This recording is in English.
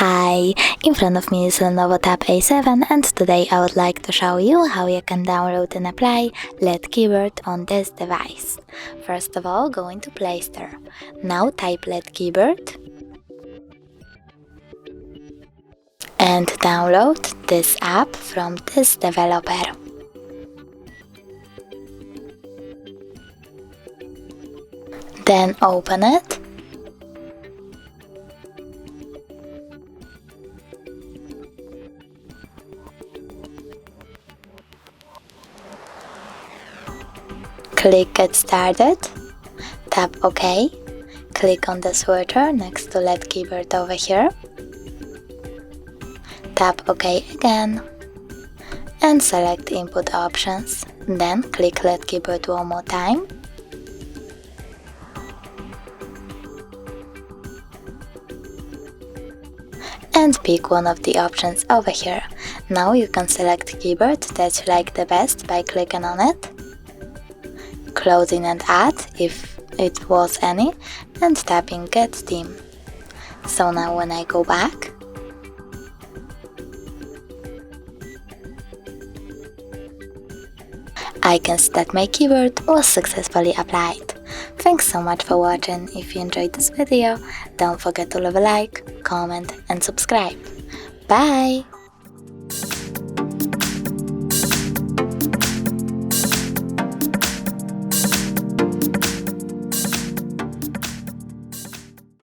Hi, in front of me is Lenovo Tab E7 and today I would like to show you how you can download and apply LED keyboard on this device. First of all, go into Play Store. Now type LED keyboard and download this app from this developer. Then open it. Click Get Started, tap OK, click on the switcher next to LED keyboard over here, tap OK again, and select Input Options, then click LED keyboard one more time, and pick one of the options over here. Now you can select keyboard that you like the best by clicking on it, closing and add if it was any, and tapping Get Theme. So now when I go back, I can see that my keyboard was successfully applied. Thanks so much for watching. If you enjoyed this video, don't forget to leave a like, comment and subscribe. Bye!